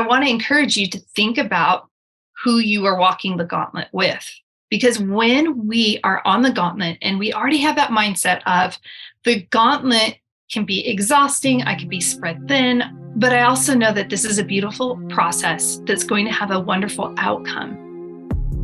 I want to encourage you to think about who you are walking the gauntlet with. Because when we are on the gauntlet and we already have that mindset of the gauntlet can be exhausting, I can be spread thin, but I also know that this is a beautiful process that's going to have a wonderful outcome.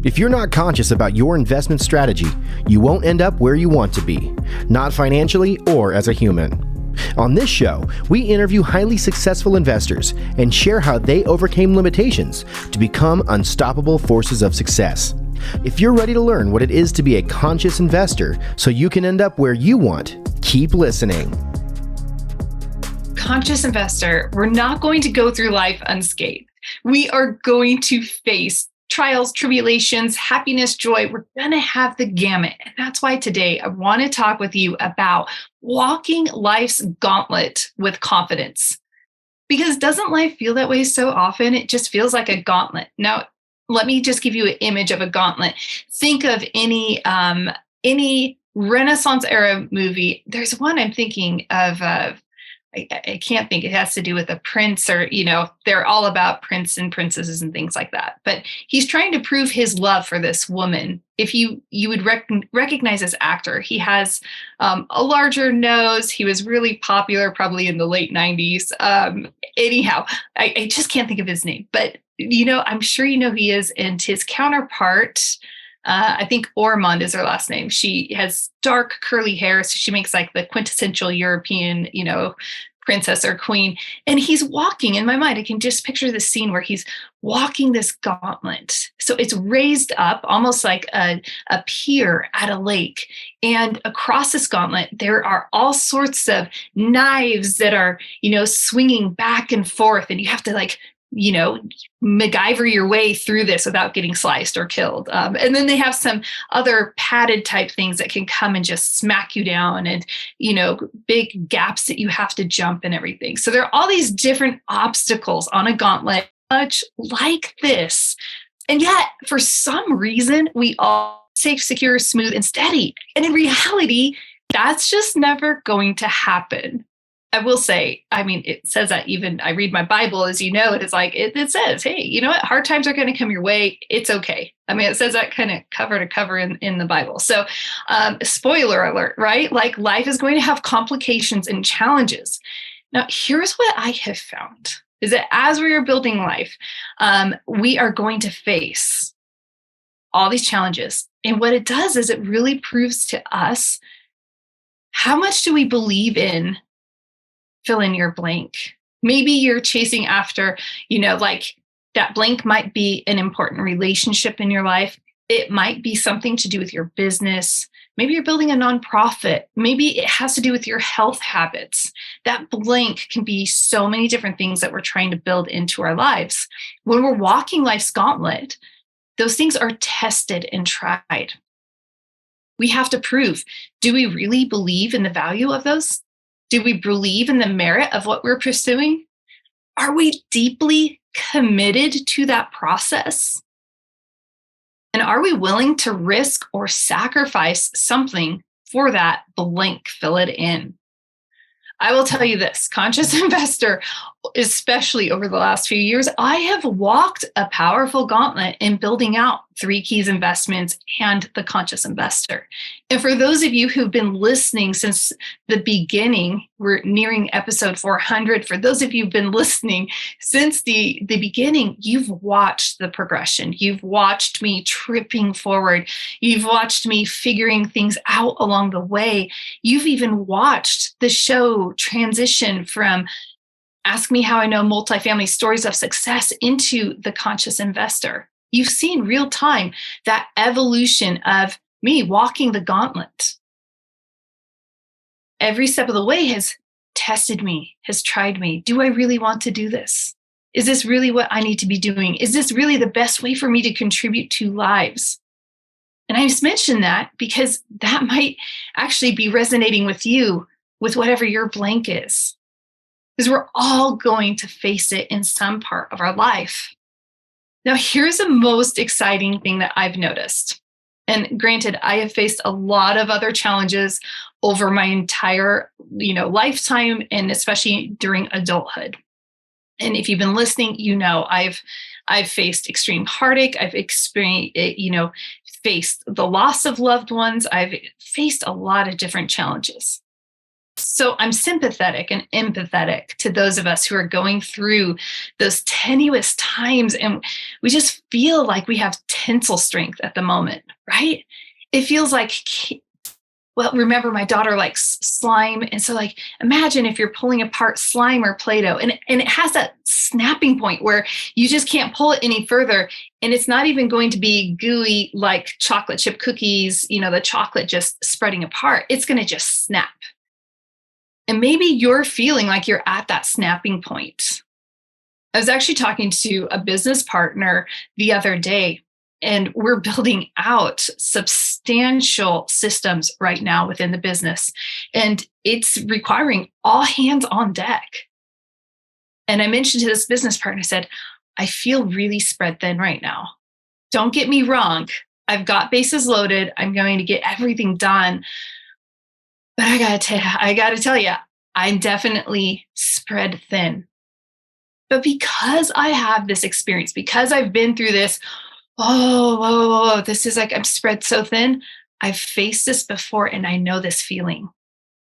If you're not conscious about your investment strategy, you won't end up where you want to be, not financially or as a human. On this show, we interview highly successful investors and share how they overcame limitations to become unstoppable forces of success. If you're ready to learn what it is to be a conscious investor so you can end up where you want, keep listening. Conscious investor, we're not going to go through life unscathed. We are going to face trials, tribulations, happiness, joy. We're going to have the gamut. And that's why today I want to talk with you about walking life's gauntlet with confidence. Because doesn't life feel that way so often? It just feels like a gauntlet. Now, let me just give you an image of a gauntlet. Think of any Renaissance era movie. There's one I'm thinking of. I can't think. It has to do with a prince, or they're all about prince and princesses and things like that. But he's trying to prove his love for this woman. If you would recognize this actor, he has a larger nose. He was really popular, probably in the late 90s. Anyhow, I just can't think of his name, but I'm sure who he is. And his counterpart, I think Ormond is her last name. She has dark curly hair, so she makes like the quintessential European, princess or queen. And he's walking, in my mind, I can just picture the scene where he's walking this gauntlet. So it's raised up almost like a pier at a lake. And across this gauntlet, there are all sorts of knives that are, swinging back and forth. And you have to MacGyver your way through this without getting sliced or killed. And then they have some other padded type things that can come and just smack you down, and, big gaps that you have to jump and everything. So there are all these different obstacles on a gauntlet, much like this. And yet, for some reason, we all safe, secure, smooth, and steady. And in reality, that's just never going to happen. I will say, it says that even I read my Bible, as you know, it says, hey, you know what? Hard times are going to come your way. It's okay. It says that kind of cover to cover in the Bible. So spoiler alert, right? Like life is going to have complications and challenges. Now, here's what I have found is that as we are building life, we are going to face all these challenges. And what it does is it really proves to us, how much do we believe in fill in your blank. Maybe you're chasing after, that blank might be an important relationship in your life. It might be something to do with your business. Maybe you're building a nonprofit. Maybe it has to do with your health habits. That blank can be so many different things that we're trying to build into our lives. When we're walking life's gauntlet, those things are tested and tried. We have to prove, do we really believe in the value of those? Do we believe in the merit of what we're pursuing? Are we deeply committed to that process? And are we willing to risk or sacrifice something for that blank, fill it in? I will tell you this, conscious investor, especially over the last few years, I have walked a powerful gauntlet in building out 3 Keys investments and the conscious investor. And for those of you who've been listening since the beginning, we're nearing episode 400. For those of you who've been listening since the beginning, you've watched the progression. You've watched me tripping forward. You've watched me figuring things out along the way. You've even watched the show transition from Ask Me How I Know Multifamily Stories of Success into the conscious investor. You've seen real time that evolution of me walking the gauntlet. Every step of the way has tested me, has tried me. Do I really want to do this? Is this really what I need to be doing? Is this really the best way for me to contribute to lives? And I just mentioned that because that might actually be resonating with you with whatever your blank is. Because we're all going to face it in some part of our life. Now, here's the most exciting thing that I've noticed. And granted, I have faced a lot of other challenges over my entire, lifetime, and especially during adulthood. And if you've been listening, I've faced extreme heartache. I've experienced, faced the loss of loved ones. I've faced a lot of different challenges. So I'm sympathetic and empathetic to those of us who are going through those tenuous times, and we just feel like we have tensile strength at the moment, right? It feels like, well, remember my daughter likes slime. And so like, imagine if you're pulling apart slime or Play-Doh and it has that snapping point where you just can't pull it any further. And it's not even going to be gooey like chocolate chip cookies, the chocolate just spreading apart. It's going to just snap. And maybe you're feeling like you're at that snapping point. I was actually talking to a business partner the other day, and we're building out substantial systems right now within the business. And it's requiring all hands on deck. And I mentioned to this business partner, I said, I feel really spread thin right now. Don't get me wrong. I've got bases loaded. I'm going to get everything done. But I gotta tell you, I'm definitely spread thin. But because I have this experience, because I've been through this, this is like I'm spread so thin. I've faced this before and I know this feeling.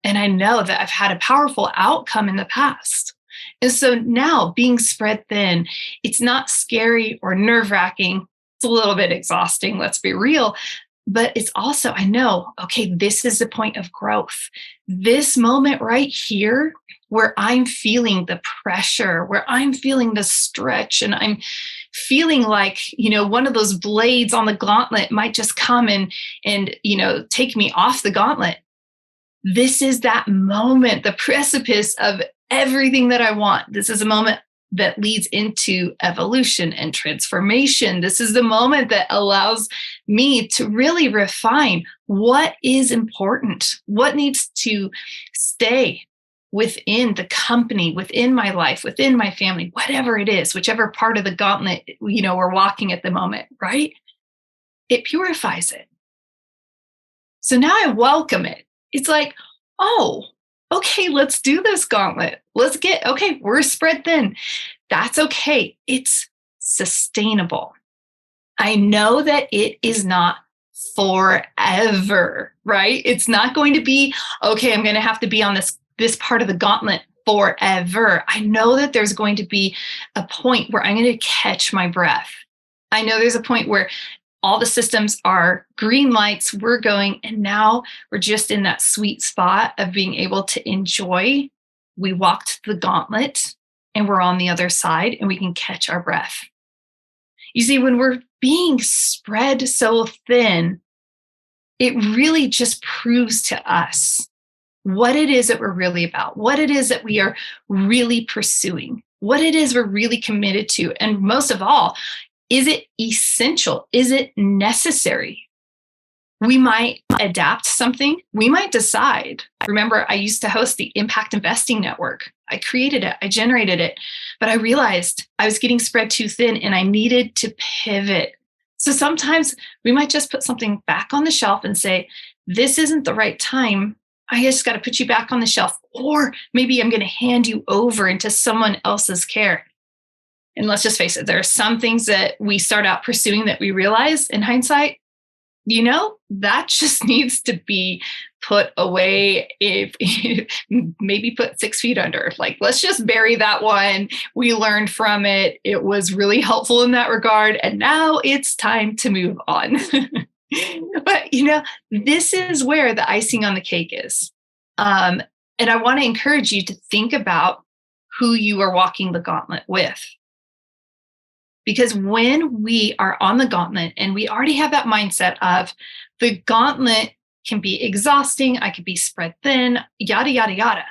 And I know that I've had a powerful outcome in the past. And so now being spread thin, it's not scary or nerve-wracking. It's a little bit exhausting, let's be real. But it's also, I know, okay, this is the point of growth. This moment right here where I'm feeling the pressure, where I'm feeling the stretch, and I'm feeling like, one of those blades on the gauntlet might just come and take me off the gauntlet. This is that moment, the precipice of everything that I want. This is a moment that leads into evolution and transformation. This is the moment that allows me to really refine what is important, what needs to stay within the company, within my life, within my family, whatever it is, whichever part of the gauntlet, we're walking at the moment, right? It purifies it. So now I welcome it. It's like, oh, okay, let's do this gauntlet. We're spread thin. That's okay. It's sustainable. I know that it is not forever, right? It's not going to be, okay, I'm going to have to be on this part of the gauntlet forever. I know that there's going to be a point where I'm going to catch my breath. I know there's a point where all the systems are green lights, we're going, and now we're just in that sweet spot of being able to enjoy. We walked the gauntlet and we're on the other side and we can catch our breath. You see, when we're being spread so thin, it really just proves to us what it is that we're really about, what it is that we are really pursuing, what it is we're really committed to. And most of all, is it essential? Is it necessary? We might adapt something. We might decide. Remember, I used to host the Impact Investing Network. I created it. I generated it. But I realized I was getting spread too thin and I needed to pivot. So sometimes we might just put something back on the shelf and say, this isn't the right time. I just got to put you back on the shelf. Or maybe I'm going to hand you over into someone else's care. And let's just face it, there are some things that we start out pursuing that we realize in hindsight, that just needs to be put away, if maybe put 6 feet under. Like, let's just bury that one. We learned from it. It was really helpful in that regard. And now it's time to move on. But, this is where the icing on the cake is. And I want to encourage you to think about who you are walking the gauntlet with. Because when we are on the gauntlet and we already have that mindset of the gauntlet can be exhausting, I could be spread thin, yada, yada, yada.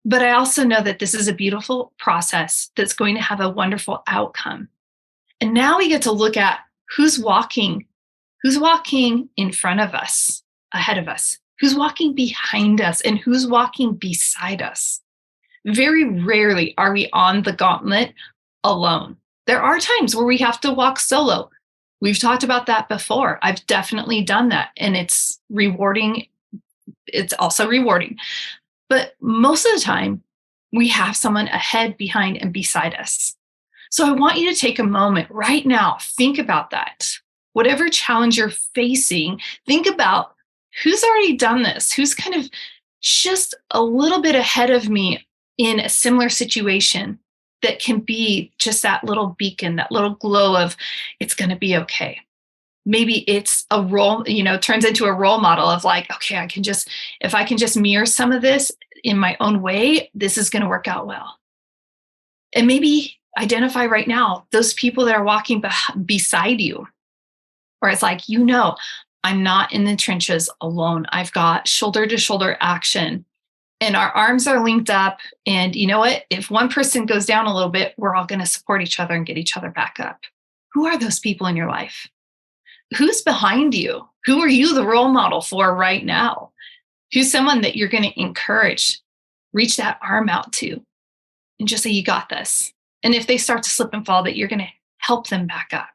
But I also know that this is a beautiful process that's going to have a wonderful outcome. And now we get to look at who's walking in front of us, ahead of us, who's walking behind us, and who's walking beside us. Very rarely are we on the gauntlet alone. There are times where we have to walk solo. We've talked about that before. I've definitely done that, and it's rewarding. It's also rewarding. But most of the time, We have someone ahead, behind, and beside us. So I want you to take a moment right now. Think about that. Whatever challenge you're facing, think about who's already done this, who's kind of just a little bit ahead of me in a similar situation that can be just that little beacon, that little glow of it's going to be okay. Maybe it's a role, turns into a role model of like, okay, if I can just mirror some of this in my own way, this is going to work out well. And maybe identify right now those people that are walking beside you, where it's like, I'm not in the trenches alone. I've got shoulder to shoulder action and our arms are linked up. And you know what? If one person goes down a little bit, we're all going to support each other and get each other back up. Who are those people in your life? Who's behind you? Who are you the role model for right now? Who's someone that you're going to encourage, reach that arm out to, and just say, you got this. And if they start to slip and fall, that you're going to help them back up.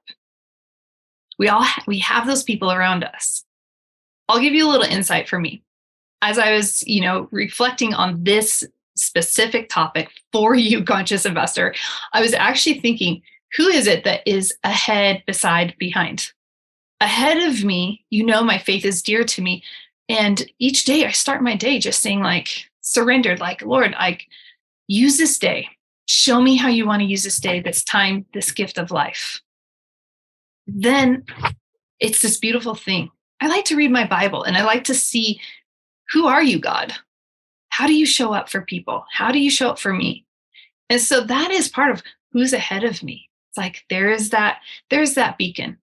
We have those people around us. I'll give you a little insight for me. As I was, reflecting on this specific topic for you, conscious investor, I was actually thinking, who is it that is ahead, beside, behind? Ahead of me, my faith is dear to me. And each day I start my day just saying surrendered, Lord, use this day. Show me how you want to use this day, this time, this gift of life. Then it's this beautiful thing. I like to read my Bible and I like to see, who are you, God? How do you show up for people? How do you show up for me? And so that is part of who's ahead of me. It's like, there's that beacon.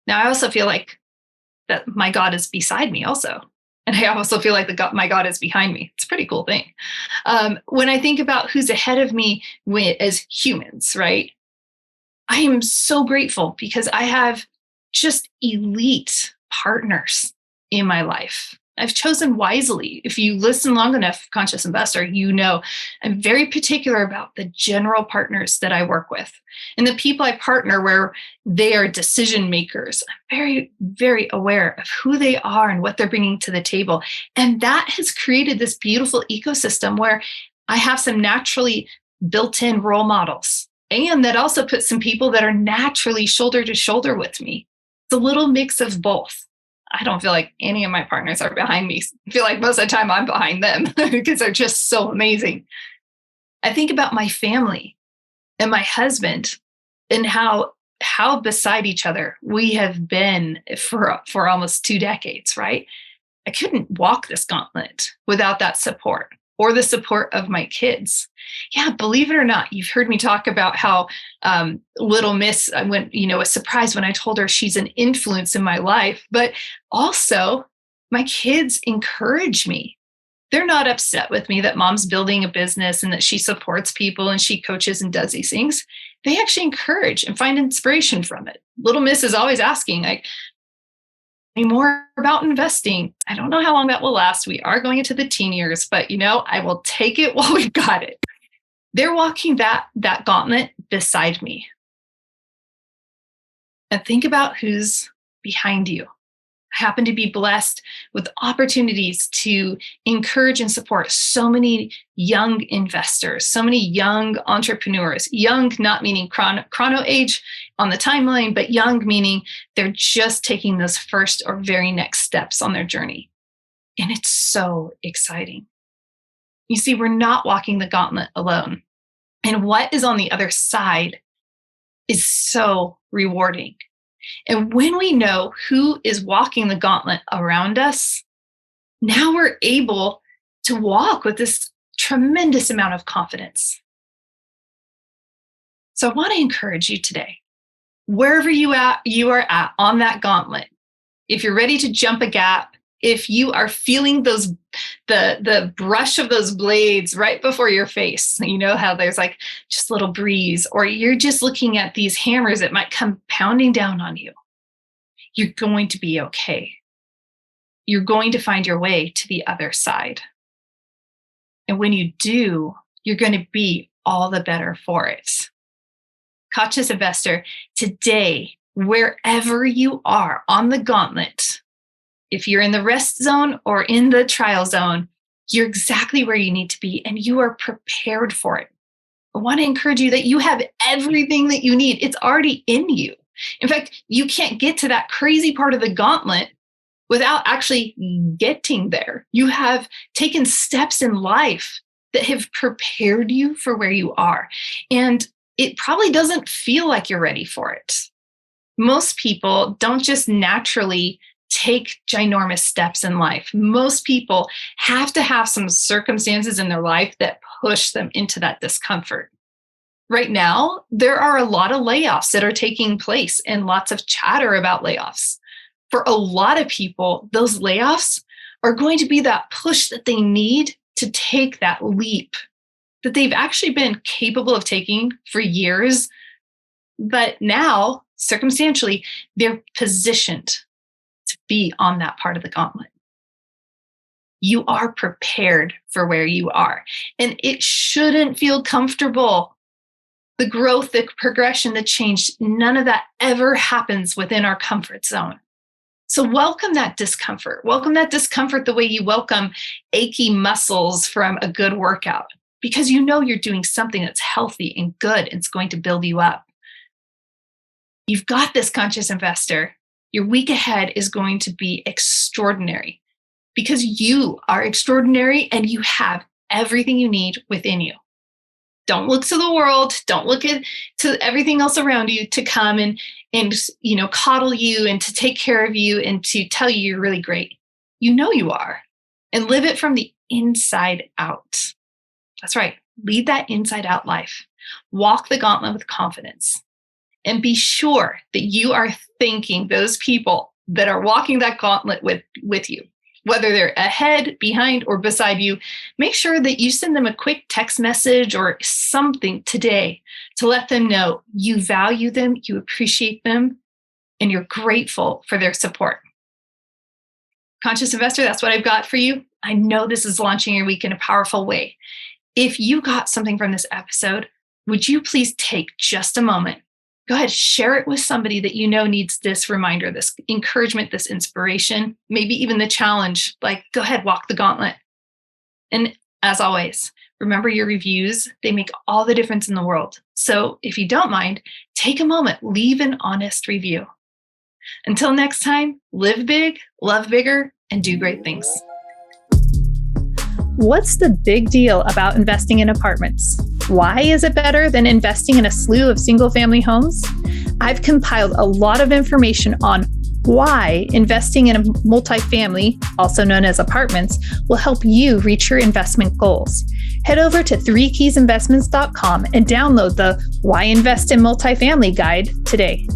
Now, I also feel like that my God is beside me also. And I also feel like my God is behind me. It's a pretty cool thing. When I think about who's ahead of me as humans, right? I am so grateful because I have just elite partners in my life. I've chosen wisely. If you listen long enough, conscious investor, I'm very particular about the general partners that I work with and the people I partner where they are decision makers. I'm very, very aware of who they are and what they're bringing to the table. And that has created this beautiful ecosystem where I have some naturally built-in role models. And that also puts some people that are naturally shoulder to shoulder with me. It's a little mix of both. I don't feel like any of my partners are behind me. I feel like most of the time I'm behind them because they're just so amazing. I think about my family and my husband and how beside each other we have been for almost 2 decades, right? I couldn't walk this gauntlet without that support or the support of my kids. Yeah, believe it or not, you've heard me talk about how little Miss was surprised when I told her she's an influence in my life, but also my kids encourage me. They're not upset with me that mom's building a business and that she supports people and she coaches and does these things. They actually encourage and find inspiration from it. Little Miss is always asking, more about investing. I don't know how long that will last. We are going into the teen years, but I will take it while we've got it. They're walking that gauntlet beside me. And think about who's behind you. I happen to be blessed with opportunities to encourage and support so many young investors, so many young entrepreneurs, young not meaning chrono age on the timeline, but young meaning they're just taking those first or very next steps on their journey. And it's so exciting. You see, we're not walking the gauntlet alone. And what is on the other side is so rewarding. And when we know who is walking the gauntlet around us, now we're able to walk with this tremendous amount of confidence. So I want to encourage you today, wherever you are at on that gauntlet, if you're ready to jump a gap, if you are feeling the brush of those blades right before your face, how there's just a little breeze, or you're just looking at these hammers that might come pounding down on you, you're going to be okay. You're going to find your way to the other side. And when you do, you're going to be all the better for it. Conscious investor, today, wherever you are on the gauntlet, if you're in the rest zone or in the trial zone, You're exactly where you need to be, and you are prepared for it. I want to encourage you that you have everything that you need. It's already in you. In fact, you can't get to that crazy part of the gauntlet without actually getting there. You have taken steps in life that have prepared you for where you are. And it probably doesn't feel like you're ready for it. Most people don't just naturally take ginormous steps in life. Most people have to have some circumstances in their life that push them into that discomfort. Right now, there are a lot of layoffs that are taking place and lots of chatter about layoffs. For a lot of people, those layoffs are going to be that push that they need to take that leap that they've actually been capable of taking for years. But now, circumstantially, they're positioned to be on that part of the gauntlet. You are prepared for where you are, and it shouldn't feel comfortable. The growth, the progression, the change, none of that ever happens within our comfort zone. So welcome that discomfort. Welcome that discomfort the way you welcome achy muscles from a good workout, because you know you're doing something that's healthy and good and it's going to build you up. You've got this, conscious investor. Your week ahead is going to be extraordinary because you are extraordinary and you have everything you need within you. Don't look to the world. Don't look to everything else around you to come and coddle you and to take care of you and to tell you you're really great. You know you are, and live it from the inside out. That's right. Lead that inside out life. Walk the gauntlet with confidence, and be sure that you are thanking those people that are walking that gauntlet with you. Whether they're ahead, behind, or beside you, make sure that you send them a quick text message or something today to let them know you value them, you appreciate them, and you're grateful for their support. Conscious investor, that's what I've got for you. I know this is launching your week in a powerful way. If you got something from this episode, would you please take just a moment? Go ahead, share it with somebody that you know needs this reminder, this encouragement, this inspiration, maybe even the challenge. Like, go ahead, walk the gauntlet. And as always, remember your reviews, they make all the difference in the world. So if you don't mind, take a moment, leave an honest review. Until next time, live big, love bigger, and do great things. What's the big deal about investing in apartments? Why is it better than investing in a slew of single-family homes? I've compiled a lot of information on why investing in a multifamily, also known as apartments, will help you reach your investment goals. Head over to 3keysinvestments.com and download the Why Invest in Multifamily guide today.